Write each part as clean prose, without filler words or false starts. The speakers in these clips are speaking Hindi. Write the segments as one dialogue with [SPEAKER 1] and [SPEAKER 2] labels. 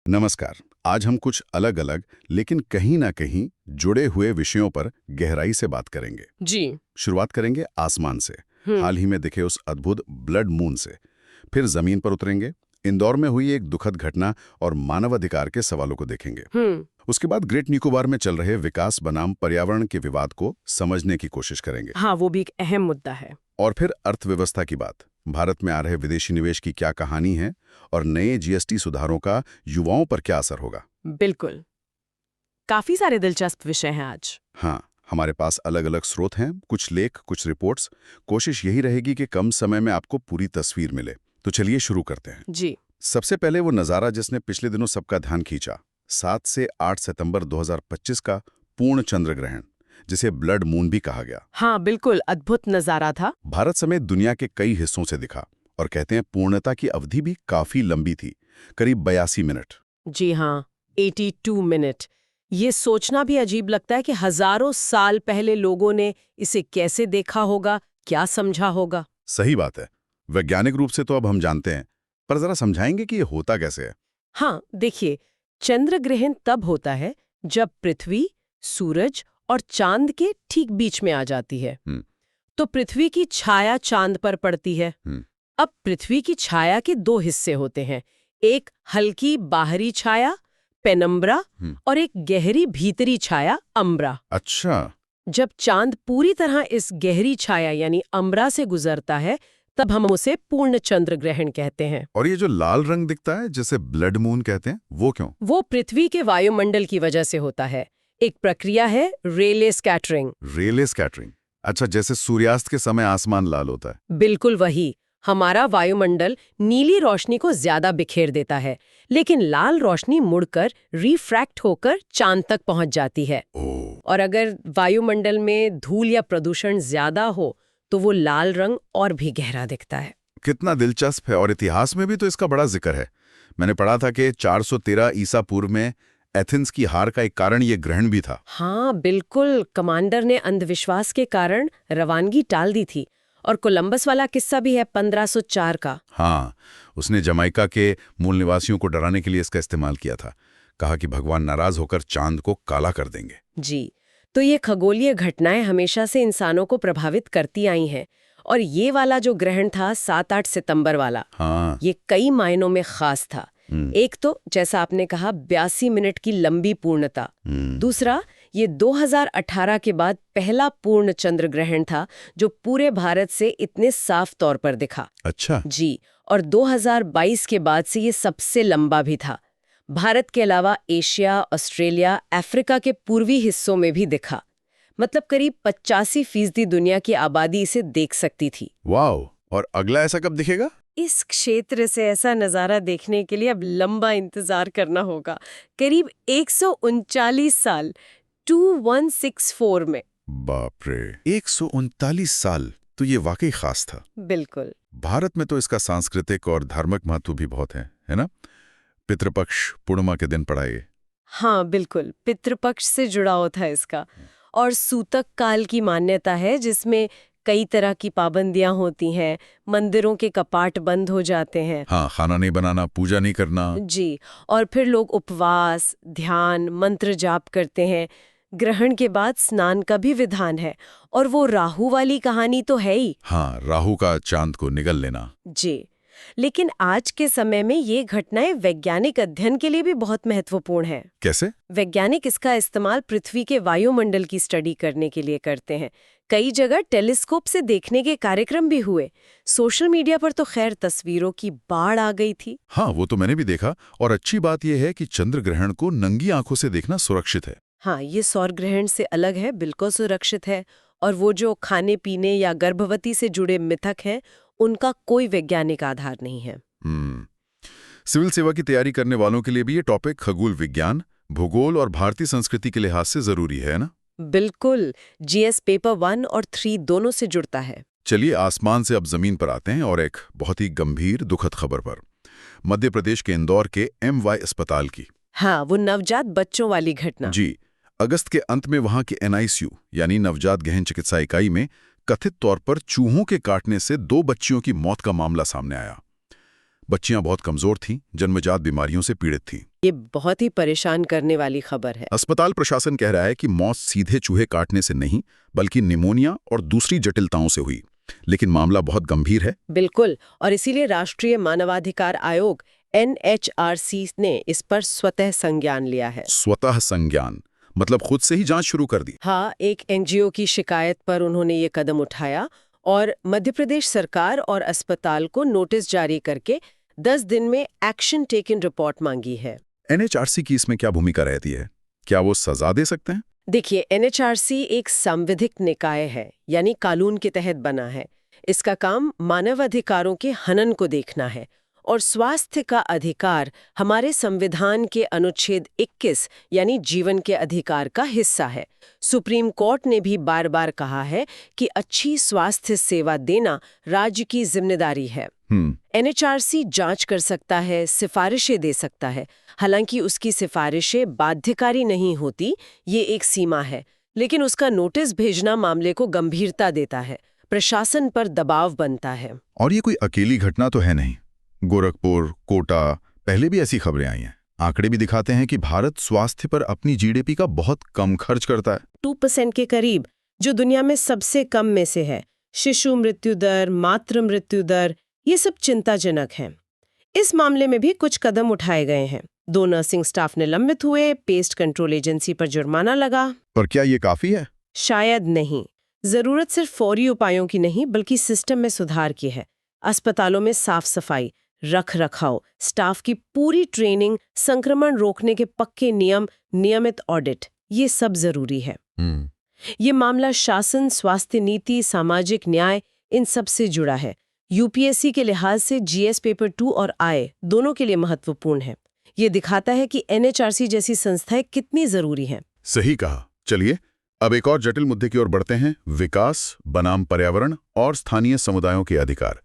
[SPEAKER 1] नमस्कार। आज हम कुछ अलग-अलग लेकिन कहीं ना कहीं जुड़े हुए विषयों पर गहराई से बात करेंगे।
[SPEAKER 2] जी।
[SPEAKER 1] शुरुआत करेंगे आसमान से, हाल ही में दिखे उस अद्भुत ब्लड मून से। फिर जमीन पर उतरेंगे, इंदौर में हुई एक दुखद घटना और मानवाधिकार के सवालों को देखेंगे। उसके बाद ग्रेट निकोबार में चल रहे विकास बनाम पर्यावरण के विवाद को समझने की कोशिश करेंगे।
[SPEAKER 2] हाँ, वो भी एक अहम मुद्दा है।
[SPEAKER 1] और फिर अर्थव्यवस्था की बात, भारत में आ रहे विदेशी निवेश की क्या कहानी है और नए जीएसटी सुधारों का युवाओं पर क्या असर होगा।
[SPEAKER 2] बिल्कुल, काफी सारे दिलचस्प विषय हैं आज।
[SPEAKER 1] हाँ, हमारे पास अलग-अलग स्रोत हैं, कुछ लेख, कुछ रिपोर्ट्स। कोशिश यही रहेगी कि कम समय में आपको पूरी तस्वीर मिले। तो चलिए शुरू करते हैं।
[SPEAKER 2] जी।
[SPEAKER 1] सबसे पहले वो नज़ारा जिसने पिछले दिनों सबका ध्यान खींचा, 7 से 8 सितंबर 2025 का पूर्ण चंद्र ग्रहण, जिसे ब्लड मून भी कहा गया।
[SPEAKER 2] हाँ, बिल्कुल अद्भुत नजारा था।
[SPEAKER 1] भारत समेत दुनिया के कई हिस्सों से दिखा और कहते हैं पूर्णता की अवधि भी काफी लंबी थी, करीब 82 मिनट।
[SPEAKER 2] जी हाँ, 82 मिनट। ये सोचना भी अजीब लगता है कि हजारों साल पहले लोगों ने इसे कैसे देखा होगा, क्या समझा होगा।
[SPEAKER 1] सही बात है। वैज्ञानिक रूप से तो अब हम जानते हैं, पर जरा समझाएंगे कि ये होता कैसे है।
[SPEAKER 2] हाँ, देखिए, चंद्र ग्रहण तब होता है जब पृथ्वी, सूरज और चांद के ठीक बीच में आ जाती है। तो पृथ्वी की छाया चांद पर पड़ती है। अब पृथ्वी की छाया के दो हिस्से होते हैं, एक हल्की बाहरी छाया पेनम्ब्रा और एक गहरी भीतरी छाया अम्ब्रा।
[SPEAKER 1] अच्छा।
[SPEAKER 2] जब चांद पूरी तरह इस गहरी छाया यानी अम्ब्रा से गुजरता है, तब हम उसे पूर्ण चंद्र ग्रहण कहते हैं।
[SPEAKER 1] और ये जो लाल रंग दिखता है जिसे ब्लड मून कहते हैं, वो क्यों?
[SPEAKER 2] वो पृथ्वी के वायुमंडल की वजह से होता है। एक प्रक्रिया है रेले स्कैटरिंग।
[SPEAKER 1] रेले स्कैटरिंग। अच्छा, जैसे सूर्यास्त के समय आसमान लाल होता है।
[SPEAKER 2] बिल्कुल वही। हमारा वायुमंडल नीली रोशनी को ज्यादा बिखेर देता है, लेकिन लाल रोशनी मुड़कर रिफ्रैक्ट होकर चांद तक पहुंच जाती है। और अगर वायुमंडल में धूल या प्रदूषण ज्यादा हो तो वो लाल रंग और भी गहरा दिखता है।
[SPEAKER 1] कितना दिलचस्प है। और इतिहास में भी तो इसका बड़ा जिक्र है। मैंने पढ़ा था कि 413 ईसा पूर्व में एथेंस की हार का एक कारण ये ग्रहण भी था।
[SPEAKER 2] हाँ बिल्कुल, कमांडर ने अंधविश्वास के कारण रवानगी टाल दी थी। और कोलंबस वाला किस्सा भी है 1504 का।
[SPEAKER 1] हाँ, उसने जमाइका के मूल निवासियों को डराने के लिए इसका इस्तेमाल किया था। कहा कि भगवान नाराज होकर चांद को काला कर देंगे।
[SPEAKER 2] जी, तो ये खगोलीय घटनाएं हमेशा से इंसानों को प्रभावित करती आई हैं। और ये वाला जो ग्रहण था 7-8 सितंबर वाला,
[SPEAKER 1] हाँ।
[SPEAKER 2] ये कई मायनों में खास था। एक तो जैसा आपने कहा 82 मिनट की लंबी पूर्णता। दूसरा, ये 2018 के बाद पहला पूर्ण चंद्र ग्रहण था जो पूरे भारत से इतने साफ तौर पर दिखा।
[SPEAKER 1] अच्छा।
[SPEAKER 2] जी, और 2022 के बाद से ये सबसे लंबा भी था। भारत के अलावा एशिया, ऑस्ट्रेलिया, अफ्रीका के पूर्वी हिस्सों में भी दिखा। मतलब करीब 85% दुनिया की आबादी इसे देख सकती थी।
[SPEAKER 1] वाओ! और अगला ऐसा कब दिखेगा?
[SPEAKER 2] इस क्षेत्र से ऐसा नजारा देखने के लिए अब लंबा इंतजार करना होगा, करीब 139 साल 2164 में।
[SPEAKER 1] बाप रे, 139 साल! तो ये वाकई खास था।
[SPEAKER 2] बिल्कुल।
[SPEAKER 1] भारत में तो इसका सांस्कृतिक और धार्मिक महत्व भी बहुत है ना? पितृपक्ष पूर्णिमा के दिन पड़ा ये।
[SPEAKER 2] हाँ बिल्कुल, पितृपक्ष से जुड़ाव था इसका। और सूतक काल की मान्यता है जिसमें कई तरह की पाबंदियां होती हैं, मंदिरों के कपाट बंद हो जाते हैं।
[SPEAKER 1] हाँ, खाना नहीं बनाना, पूजा नहीं करना।
[SPEAKER 2] जी, और फिर लोग उपवास, ध्यान, मंत्र जाप करते हैं। ग्रहण के बाद स्नान का भी विधान है। और वो राहु वाली कहानी तो है ही।
[SPEAKER 1] हाँ, राहु का चांद को निगल लेना।
[SPEAKER 2] जी, लेकिन आज के समय में ये घटनाएं वैज्ञानिक अध्ययन के लिए भी बहुत महत्वपूर्ण है।
[SPEAKER 1] कैसे?
[SPEAKER 2] वैज्ञानिक इसका इस्तेमाल पृथ्वी के वायुमंडल की स्टडी करने के लिए करते हैं। कई जगह टेलीस्कोप से देखने के कार्यक्रम भी हुए। सोशल मीडिया पर तो खैर तस्वीरों की बाढ़ आ गई थी।
[SPEAKER 1] हाँ, वो तो मैंने भी देखा। और अच्छी बात यह है कि चंद्र ग्रहण को नंगी आंखों से देखना सुरक्षित है।
[SPEAKER 2] हाँ, ये सौर ग्रहण से अलग है, बिल्कुल सुरक्षित है। और वो जो खाने पीने या गर्भवती से जुड़े मिथक हैं, उनका कोई वैज्ञानिक आधार नहीं है।
[SPEAKER 1] सिविल सेवा की तैयारी करने वालों के लिए भी ये टॉपिक खगोल विज्ञान, भूगोल और भारतीय संस्कृति के लिहाज से जरूरी है ना?
[SPEAKER 2] बिल्कुल, जीएस पेपर 1 और 3 दोनों से जुड़ता है।
[SPEAKER 1] चलिए आसमान से अब जमीन पर आते हैं और एक बहुत ही गंभीर दुखद खबर पर। मध्य प्रदेश के इंदौर के MY अस्पताल की।
[SPEAKER 2] हाँ, वो नवजात बच्चों वाली घटना।
[SPEAKER 1] जी, अगस्त के अंत में वहां के NICU यानी नवजात गहन चिकित्सा इकाई में कथित तौर पर चूहों के काटने से 2 बच्चियों की मौत का मामला सामने आया। बच्चियां बहुत कमजोर थीं, जन्मजात बीमारियों से पीड़ित थीं।
[SPEAKER 2] ये बहुत ही परेशान करने वाली खबर है।
[SPEAKER 1] अस्पताल प्रशासन कह रहा है कि मौत सीधे चूहे काटने से नहीं बल्कि निमोनिया और दूसरी जटिलताओं से हुई, लेकिन मामला बहुत गंभीर है।
[SPEAKER 2] बिल्कुल, और इसीलिए राष्ट्रीय मानवाधिकार आयोग NHRC ने इस पर स्वतः संज्ञान लिया है।
[SPEAKER 1] स्वतः संज्ञान मतलब खुद से ही जांच शुरू कर दी।
[SPEAKER 2] हाँ, एक NGO की शिकायत पर उन्होंने ये कदम उठाया और मध्य प्रदेश सरकार और अस्पताल को नोटिस जारी करके 10 दिन में एक्शन टेकन रिपोर्ट मांगी है।
[SPEAKER 1] NHRC की इसमें क्या भूमिका रहती है? क्या वो सजा दे सकते हैं?
[SPEAKER 2] देखिए, NHRC एक संवैधानिक निकाय है, यानी कानून के तहत बना है। इसका काम मानवाधिकारों के हनन को देखना है और स्वास्थ्य का अधिकार हमारे संविधान के अनुच्छेद 21 यानी जीवन के अधिकार का हिस्सा है। सुप्रीम कोर्ट ने भी बार बार कहा है कि अच्छी स्वास्थ्य सेवा देना राज्य की जिम्मेदारी है। NHRC जांच कर सकता है, सिफारिशें दे सकता है। हालांकि उसकी सिफारिशें बाध्यकारी नहीं होती, ये एक सीमा है, लेकिन उसका नोटिस भेजना मामले को गंभीरता देता है, प्रशासन पर दबाव बनता है।
[SPEAKER 1] और ये कोई अकेली घटना तो है नहीं। गोरखपुर, कोटा, पहले भी ऐसी खबरें आई हैं। आंकड़े भी दिखाते हैं कि भारत स्वास्थ्य पर अपनी GDP का बहुत कम खर्च करता है,
[SPEAKER 2] 2% के करीब, जो दुनिया में सबसे कम में से है। शिशु मृत्यु दर, मातृ मृत्यु दर, ये सब चिंताजनक हैं। इस मामले में भी कुछ कदम उठाए गए हैं। 2 नर्सिंग स्टाफ निलंबित हुए, पेस्ट कंट्रोल एजेंसी पर जुर्माना लगा।
[SPEAKER 1] पर क्या ये काफी है?
[SPEAKER 2] शायद नहीं। जरूरत सिर्फ फौरी उपायों की नहीं बल्कि सिस्टम में सुधार की है। अस्पतालों में साफ सफाई, रख रखाव, स्टाफ की पूरी ट्रेनिंग, संक्रमण रोकने के पक्के नियम, नियमित ऑडिट, ये सब जरूरी है। ये मामला शासन, स्वास्थ्य नीति, सामाजिक न्याय, इन सब से जुड़ा है। UPSC के लिहाज से GS पेपर 2 और I दोनों के लिए महत्वपूर्ण है। ये दिखाता है कि NHRC जैसी संस्थाएं कितनी जरूरी हैं।
[SPEAKER 1] सही कहा। चलिए अब एक और जटिल मुद्दे की ओर बढ़ते हैं। विकास बनाम पर्यावरण और स्थानीय समुदायों के अधिकार।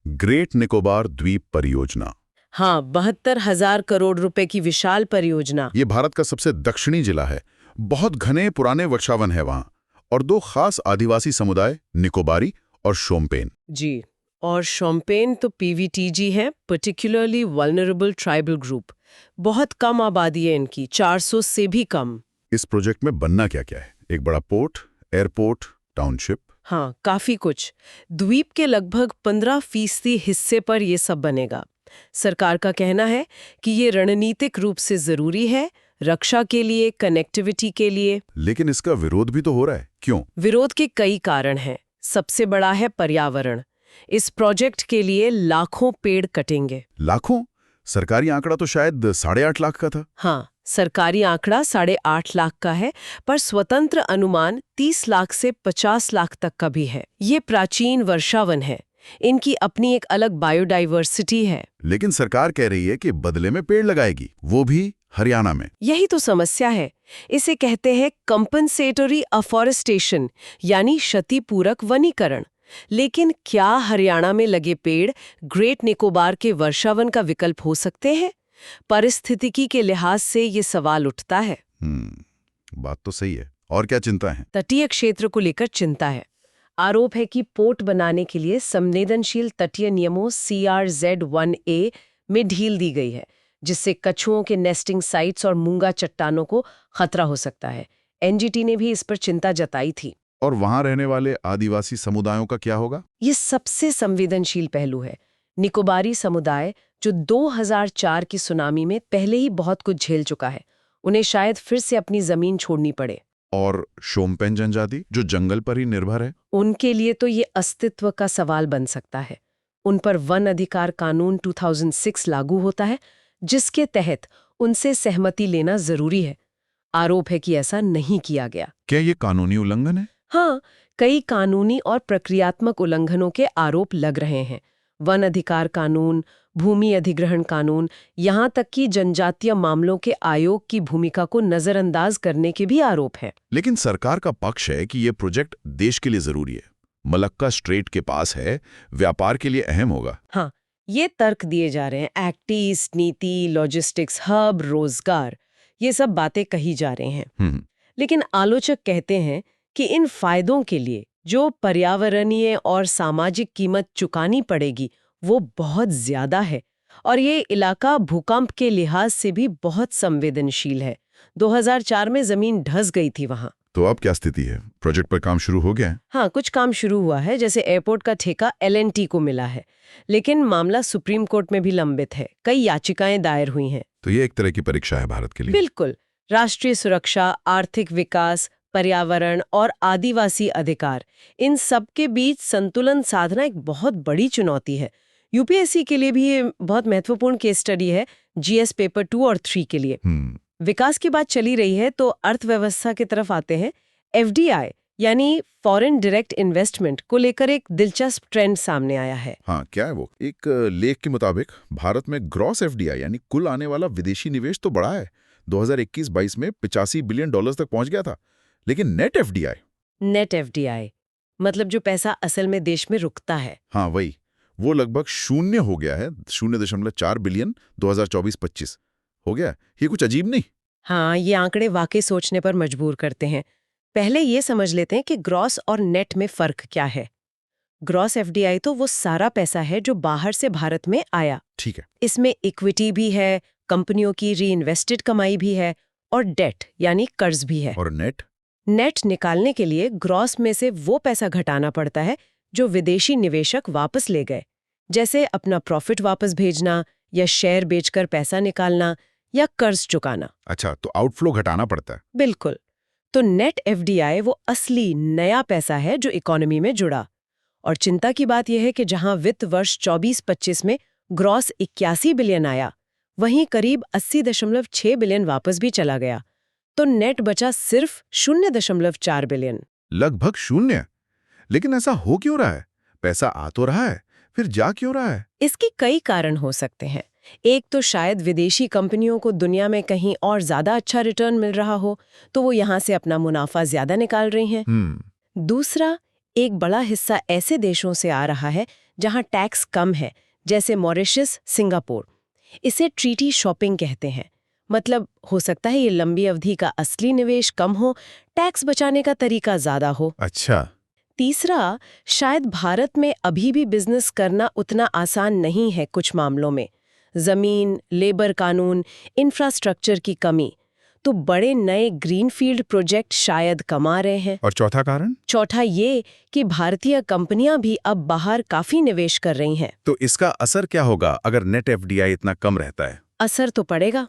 [SPEAKER 1] ग्रेट निकोबार द्वीप परियोजना।
[SPEAKER 2] हाँ, 72,000 करोड़ रुपए की विशाल परियोजना।
[SPEAKER 1] ये भारत का सबसे दक्षिणी जिला है। बहुत घने पुराने वृक्षावन है वहां, और 2 खास आदिवासी समुदाय, निकोबारी और शोम्पेन।
[SPEAKER 2] जी, और शोम्पेन तो PVTG है, पर्टिकुलरली वल्नरेबल ट्राइबल ग्रुप। बहुत कम आबादी है इनकी, 400 से भी कम।
[SPEAKER 1] इस प्रोजेक्ट में बनना क्या क्या है? एक बड़ा पोर्ट, एयरपोर्ट, टाउनशिप।
[SPEAKER 2] हाँ, काफी कुछ। द्वीप के लगभग 15% हिस्से पर ये सब बनेगा। सरकार का कहना है कि ये रणनीतिक रूप से जरूरी है, रक्षा के लिए, कनेक्टिविटी के लिए।
[SPEAKER 1] लेकिन इसका विरोध भी तो हो रहा है, क्यों?
[SPEAKER 2] विरोध के कई कारण हैं। सबसे बड़ा है पर्यावरण। इस प्रोजेक्ट के लिए लाखों पेड़ कटेंगे।
[SPEAKER 1] लाखों? सरकारी आंकड़ा तो शायद 8.5 लाख का था।
[SPEAKER 2] हाँ, सरकारी आंकड़ा 8.5 लाख का है, पर स्वतंत्र अनुमान 30 लाख से 50 लाख तक का भी है। ये प्राचीन वर्षावन है, इनकी अपनी एक अलग बायोडाइवर्सिटी है।
[SPEAKER 1] लेकिन सरकार कह रही है कि बदले में पेड़ लगाएगी, वो भी हरियाणा में।
[SPEAKER 2] यही तो समस्या है। इसे कहते हैं कंपनसेटरी अफॉरेस्टेशन, यानी क्षतिपूरक वनीकरण। लेकिन क्या हरियाणा में लगे पेड़ ग्रेट निकोबार के वर्षावन का विकल्प हो सकते हैं? पारिस्थितिकी के लिहाज से ये सवाल उठता है।
[SPEAKER 1] बात तो सही है। और क्या चिंता है?
[SPEAKER 2] तटीय क्षेत्र को लेकर चिंता है। आरोप है कि पोर्ट बनाने के लिए संवेदनशील तटीय नियमों CRZ1A में ढील दी गई है, जिससे कछुओं के नेस्टिंग साइट्स और मूंगा चट्टानों को खतरा हो सकता है। NGT ने भी इस पर चिंता जताई थी।
[SPEAKER 1] और वहां रहने वाले आदिवासी समुदायों का क्या होगा?
[SPEAKER 2] ये सबसे संवेदनशील पहलू है। निकोबारी समुदाय, जो 2004 की सुनामी में पहले ही बहुत कुछ झेल चुका है, उन्हें शायद फिर से अपनी जमीन छोड़नी पड़े।
[SPEAKER 1] और शोम्पेन जनजाति, जो जंगल पर ही निर्भर है,
[SPEAKER 2] उनके लिए तो ये अस्तित्व का सवाल बन सकता है। उन पर वन अधिकार कानून 2006 लागू होता है, जिसके तहत उनसे सहमति लेना जरूरी है। आरोप है कि ऐसा नहीं किया गया।
[SPEAKER 1] क्या ये कानूनी उल्लंघन है?
[SPEAKER 2] हाँ, कई कानूनी और प्रक्रियात्मक उल्लंघनों के आरोप लग रहे हैं। वन अधिकार कानून, भूमि अधिग्रहण कानून, यहाँ तक कि जनजातीय मामलों के आयोग की भूमिका को नजरअंदाज करने के भी आरोप हैं।
[SPEAKER 1] लेकिन सरकार का पक्ष है कि ये प्रोजेक्ट देश के लिए जरूरी है, मलक्का स्ट्रेट के पास है, व्यापार के लिए अहम होगा।
[SPEAKER 2] हाँ, ये तर्क दिए जा रहे हैं। एक्ट ईस्ट नीति, लॉजिस्टिक्स हब, रोजगार, ये सब बातें कही जा रही हैं। लेकिन आलोचक कहते हैं कि इन फायदों के लिए जो पर्यावरणीय और सामाजिक कीमत चुकानी पड़ेगी वो बहुत ज्यादा है, और ये इलाका भूकंप के लिहाज से भी बहुत संवेदनशील है। 2004 में जमीन धंस गई थी वहां।
[SPEAKER 1] तो अब क्या स्थिति है? प्रोजेक्ट पर काम शुरू हो गया है?
[SPEAKER 2] हाँ, कुछ काम शुरू हुआ है, जैसे एयरपोर्ट का ठेका L&T को मिला है, लेकिन मामला सुप्रीम कोर्ट में भी लंबित है। कई याचिकाएं दायर हुई हैं।
[SPEAKER 1] तो ये एक तरह की परीक्षा है भारत के लिए।
[SPEAKER 2] बिल्कुल। राष्ट्रीय सुरक्षा, आर्थिक विकास, पर्यावरण और आदिवासी अधिकार, इन सब के बीच संतुलन साधना एक बहुत बड़ी चुनौती है। यूपीएससी के लिए भी ये बहुत महत्वपूर्ण केस स्टडी है, जीएस पेपर 2 और 3 के लिए। विकास की बात चली रही है तो अर्थव्यवस्था की तरफ आते हैं। एफडीआई यानी फॉरेन डायरेक्ट इन्वेस्टमेंट को लेकर एक दिलचस्प ट्रेंड सामने आया है।
[SPEAKER 1] हाँ, क्या है वो? एक लेख के मुताबिक भारत में ग्रॉस एफडीआई यानी कुल आने वाला विदेशी निवेश तो बढ़ा है। 2021-22 में $85 बिलियन तक पहुंच गया था। लेकिन नेट एफडीआई
[SPEAKER 2] मतलब जो पैसा असल में देश में रुकता है,
[SPEAKER 1] हाँ वही, वो लगभग शून्य हो गया है। 0.4 बिलियन 2024-25 हो गया। ये कुछ अजीब नहीं?
[SPEAKER 2] हाँ, ये आंकड़े वाकई सोचने पर मजबूर करते हैं। पहले ये समझ लेते हैं कि ग्रॉस और नेट में फर्क क्या है। ग्रॉस एफडीआई तो वो सारा पैसा है जो बाहर से भारत में आया।
[SPEAKER 1] ठीक है।
[SPEAKER 2] इसमें इक्विटी भी है, कंपनियों की रीइन्वेस्टेड कमाई भी है और डेट यानी कर्ज भी है।
[SPEAKER 1] और
[SPEAKER 2] नेट निकालने के लिए ग्रॉस में से वो पैसा घटाना पड़ता है जो विदेशी निवेशक वापस ले गए, जैसे अपना प्रॉफिट वापस भेजना या शेयर बेचकर पैसा निकालना या कर्ज चुकाना।
[SPEAKER 1] अच्छा, तो आउटफ्लो घटाना पड़ता है।
[SPEAKER 2] बिल्कुल। तो नेट एफडीआई वो असली नया पैसा है जो इकोनॉमी में जुड़ा। और चिंता की बात यह है कि जहां वित्त वर्ष 24-25 में ग्रॉस 81 बिलियन आया, वहीं करीब 80.6 बिलियन वापस भी चला गया। तो नेट बचा सिर्फ 0.4 बिलियन।
[SPEAKER 1] लगभग शून्य। लेकिन ऐसा हो क्यों रहा है? पैसा आ तो रहा है, फिर जा क्यों रहा है?
[SPEAKER 2] इसके कई कारण हो सकते हैं। एक तो शायद विदेशी कंपनियों को दुनिया में कहीं और ज्यादा अच्छा रिटर्न मिल रहा हो, तो वो यहाँ से अपना मुनाफा ज्यादा निकाल रही हैं। दूसरा, एक बड़ा हिस्सा ऐसे देशों से आ रहा है जहाँ टैक्स कम है, जैसे मॉरिशस, सिंगापुर। इसे ट्रीटी शॉपिंग कहते हैं। मतलब हो सकता है ये लंबी अवधि का असली निवेश कम हो, टैक्स बचाने का तरीका ज्यादा हो।
[SPEAKER 1] अच्छा।
[SPEAKER 2] तीसरा, शायद भारत में अभी भी बिजनेस करना उतना आसान नहीं है। कुछ मामलों में जमीन, लेबर कानून, इंफ्रास्ट्रक्चर की कमी, तो बड़े नए ग्रीनफील्ड प्रोजेक्ट शायद कमा रहे हैं।
[SPEAKER 1] और चौथा कारण?
[SPEAKER 2] चौथा ये कि भारतीय कंपनियां भी अब बाहर काफी निवेश कर रही हैं।
[SPEAKER 1] तो इसका असर क्या होगा अगर नेट एफडीआई इतना कम रहता है?
[SPEAKER 2] असर तो पड़ेगा।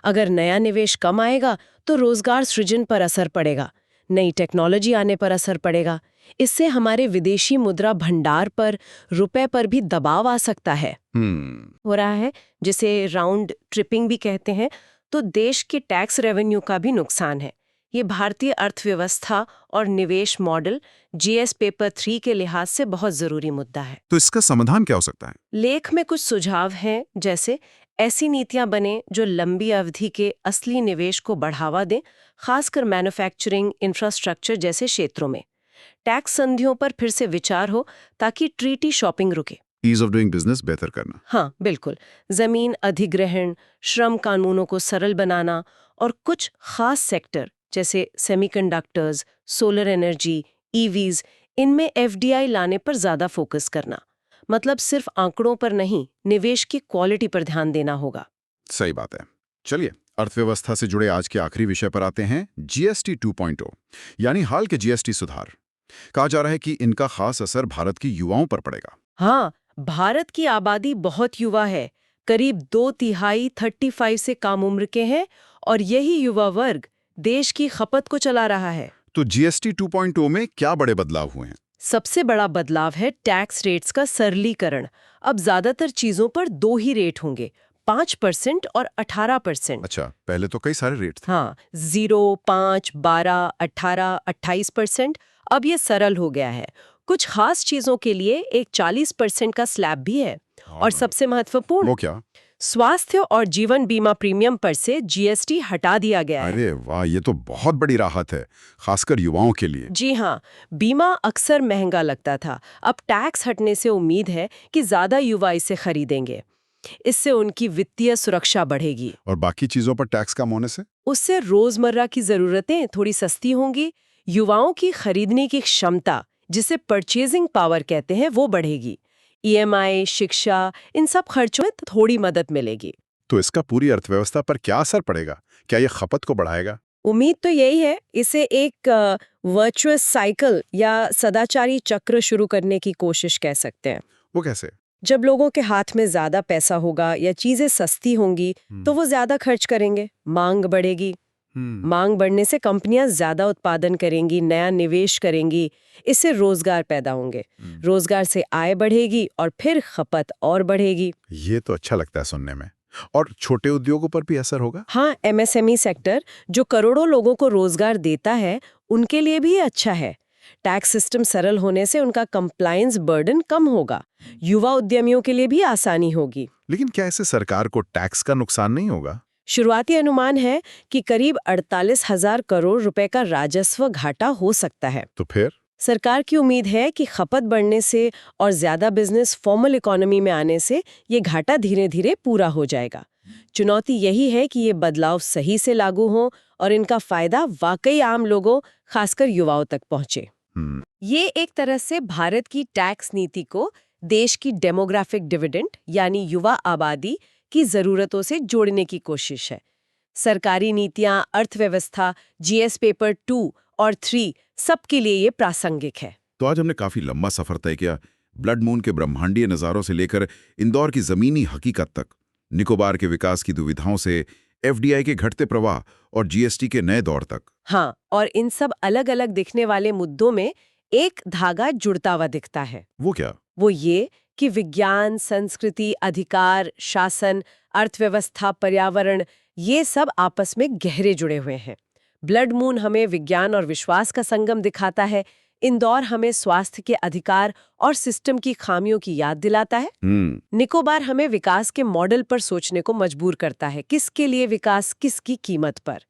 [SPEAKER 2] अगर नया निवेश कम आएगा तो रोजगार सृजन पर असर पड़ेगा, नई टेक्नोलॉजी आने पर असर पड़ेगा। इससे हमारे विदेशी मुद्रा भंडार पर, रुपए पर भी दबाव आ सकता है। हो रहा है, जिसे राउंड ट्रिपिंग भी कहते हैं। तो देश के टैक्स रेवेन्यू का भी नुकसान है। ये भारतीय अर्थव्यवस्था और निवेश मॉडल जीएस पेपर 3 के लिहाज से बहुत जरूरी मुद्दा है।
[SPEAKER 1] तो इसका समाधान क्या हो सकता है?
[SPEAKER 2] लेख में कुछ सुझाव हैं, जैसे ऐसी नीतियां बने जो लंबी अवधि के असली निवेश को बढ़ावा दें, खासकर मैन्युफैक्चरिंग, इंफ्रास्ट्रक्चर जैसे क्षेत्रों में। टैक्स संधियों पर फिर से विचार हो ताकि ट्रीटी शॉपिंग रुके।
[SPEAKER 1] ईज ऑफ डूइंग बिजनेस बेहतर करना।
[SPEAKER 2] हाँ, बिल्कुल। जमीन अधिग्रहण, श्रम कानूनों को सरल बनाना और कुछ खास सेक्टर जैसे सेमीकंडक्टर्स, सोलर एनर्जी, ईवीज, इनमें एफडीआई लाने पर ज्यादा फोकस करना। मतलब सिर्फ आंकड़ों पर नहीं, निवेश की क्वालिटी पर ध्यान देना होगा।
[SPEAKER 1] सही बात है। चलिए, अर्थव्यवस्था से जुड़े आज के आखिरी विषय पर आते हैं, जीएसटी 2.0 यानी हाल के जीएसटी सुधार। कहा जा रहा है कि इनका खास असर भारत की युवाओं पर पड़ेगा।
[SPEAKER 2] हाँ, भारत की आबादी बहुत युवा है। करीब 2/3 35 से कम उम्र के हैं और यही युवा वर्ग देश की खपत को चला रहा है।
[SPEAKER 1] तो जीएसटी 2.0 में क्या बड़े बदलाव हुए हैं?
[SPEAKER 2] सबसे बड़ा बदलाव है टैक्स रेट्स का सरलीकरण। अब ज्यादातर चीजों पर 2 ही रेट होंगे, 5% और 18%।
[SPEAKER 1] अच्छा, पहले तो कई सारे रेट थे।
[SPEAKER 2] हाँ, 0, 5, 12, 18, 28%। अब ये सरल हो गया है। कुछ खास चीजों के लिए एक 40% का स्लैब भी है। और सबसे महत्वपूर्ण,
[SPEAKER 1] वो क्या?
[SPEAKER 2] स्वास्थ्य और जीवन बीमा प्रीमियम पर से जीएसटी हटा दिया गया है।
[SPEAKER 1] अरे वाह, ये तो बहुत बड़ी राहत है, खासकर युवाओं के लिए।
[SPEAKER 2] जी हाँ, बीमा अक्सर महंगा लगता था। अब टैक्स हटने से उम्मीद है कि ज्यादा युवा इसे खरीदेंगे। इससे उनकी वित्तीय सुरक्षा बढ़ेगी।
[SPEAKER 1] और बाकी चीजों पर टैक्स कम होने से?
[SPEAKER 2] उससे रोजमर्रा की जरूरतें थोड़ी सस्ती होंगी। युवाओं की खरीदने की क्षमता, जिसे परचेजिंग पावर कहते हैं, वो बढ़ेगी। ईएमआई, शिक्षा, इन सब खर्चों में थोड़ी मदद मिलेगी।
[SPEAKER 1] तो इसका पूरी अर्थव्यवस्था पर क्या असर पड़ेगा? क्या ये खपत को बढ़ाएगा?
[SPEAKER 2] उम्मीद तो यही है, इसे एक वर्चुअस साइकिल या सदाचारी चक्र शुरू करने की कोशिश कह सकते हैं।
[SPEAKER 1] वो कैसे?
[SPEAKER 2] जब लोगों के हाथ में ज्यादा पैसा होगा या चीजें सस्ती होंगी तो वो ज्यादा खर्च करेंगे, मांग बढ़ेगी। मांग बढ़ने से कंपनियां ज्यादा उत्पादन करेंगी, नया निवेश करेंगी, इससे रोजगार पैदा होंगे। रोजगार से आय बढ़ेगी और फिर खपत और बढ़ेगी।
[SPEAKER 1] ये तो अच्छा लगता है सुनने में। और छोटे उद्योगों पर भी असर होगा?
[SPEAKER 2] हाँ, एमएसएमई सेक्टर जो करोड़ों लोगों को रोजगार देता है, उनके लिए भी अच्छा है। टैक्स सिस्टम सरल होने से उनका कंप्लायंस बर्डन कम होगा। युवा उद्यमियों के लिए भी आसानी होगी।
[SPEAKER 1] लेकिन क्या इससे सरकार को टैक्स का नुकसान नहीं होगा?
[SPEAKER 2] शुरुआती अनुमान है कि करीब 48,000 करोड़ रुपए का राजस्व घाटा हो सकता है।
[SPEAKER 1] तो फिर
[SPEAKER 2] सरकार की उम्मीद है कि खपत बढ़ने से और ज्यादा बिजनेस फॉर्मल इकोनॉमी में आने से ये घाटा धीरे धीरे पूरा हो जाएगा। चुनौती यही है कि ये बदलाव सही से लागू हो और इनका फायदा वाकई आम लोगों, खासकर युवाओं तक पहुंचे। ये एक तरह से भारत की टैक्स नीति को देश की डेमोग्राफिक डिविडेंड यानी युवा आबादी की जरूरतों से जोड़ने की कोशिश है। सरकारी नीतियां, अर्थव्यवस्था, जीएस पेपर 2 और 3 सबके लिए ये प्रासंगिक है।
[SPEAKER 1] तो आज हमने काफी लंबा सफर तय किया, ब्लड मून के ब्रह्मांडीय नज़ारों से लेकर इंदौर की जमीनी हकीकत तक, निकोबार के विकास की दुविधाओं से एफडीआई के घटते प्रवाह और जीएसटी के नए दौर तक।
[SPEAKER 2] हाँ, और इन सब अलग अलग दिखने वाले मुद्दों में एक धागा जुड़ता हुआ दिखता है।
[SPEAKER 1] वो क्या?
[SPEAKER 2] वो ये कि विज्ञान, संस्कृति, अधिकार, शासन, अर्थव्यवस्था, पर्यावरण, ये सब आपस में गहरे जुड़े हुए हैं। ब्लड मून हमें विज्ञान और विश्वास का संगम दिखाता है। इंदौर हमें स्वास्थ्य के अधिकार और सिस्टम की खामियों की याद दिलाता है। निकोबार हमें विकास के मॉडल पर सोचने को मजबूर करता है, किसके लिए विकास, किसकी कीमत पर।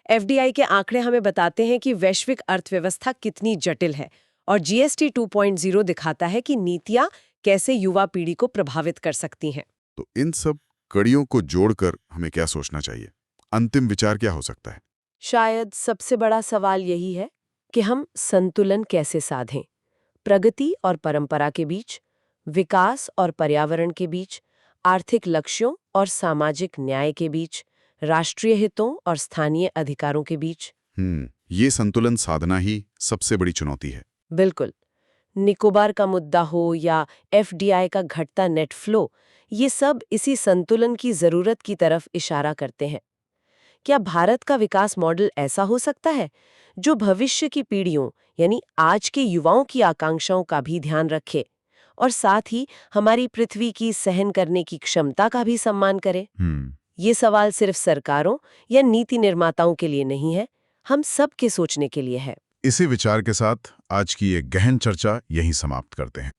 [SPEAKER 2] एफडीआई के आंकड़े हमें बताते हैं कि वैश्विक अर्थव्यवस्था कितनी जटिल है, और जीएसटी 2.0 दिखाता है कि नीतियां कैसे युवा पीढ़ी को प्रभावित कर सकती हैं।
[SPEAKER 1] तो इन सब कड़ियों को जोड़कर हमें क्या सोचना चाहिए? अंतिम विचार क्या हो सकता है?
[SPEAKER 2] शायद सबसे बड़ा सवाल यही है कि हम संतुलन कैसे साधें, प्रगति और परंपरा के बीच, विकास और पर्यावरण के बीच, आर्थिक लक्ष्यों और सामाजिक न्याय के बीच, राष्ट्रीय हितों और स्थानीय अधिकारों के बीच।
[SPEAKER 1] ये संतुलन साधना ही सबसे बड़ी चुनौती है।
[SPEAKER 2] बिल्कुल। निकोबार का मुद्दा हो या एफडीआई का घटता नेट फ्लो, ये सब इसी संतुलन की जरूरत की तरफ इशारा करते हैं। क्या भारत का विकास मॉडल ऐसा हो सकता है जो भविष्य की पीढ़ियों यानी आज के युवाओं की आकांक्षाओं का भी ध्यान रखे और साथ ही हमारी पृथ्वी की सहन करने की क्षमता का भी सम्मान करे? ये सवाल सिर्फ सरकारों या नीति निर्माताओं के लिए नहीं है, हम सब के सोचने के लिए है।
[SPEAKER 1] इसी विचार के साथ आज की ये गहन चर्चा यहीं समाप्त करते हैं।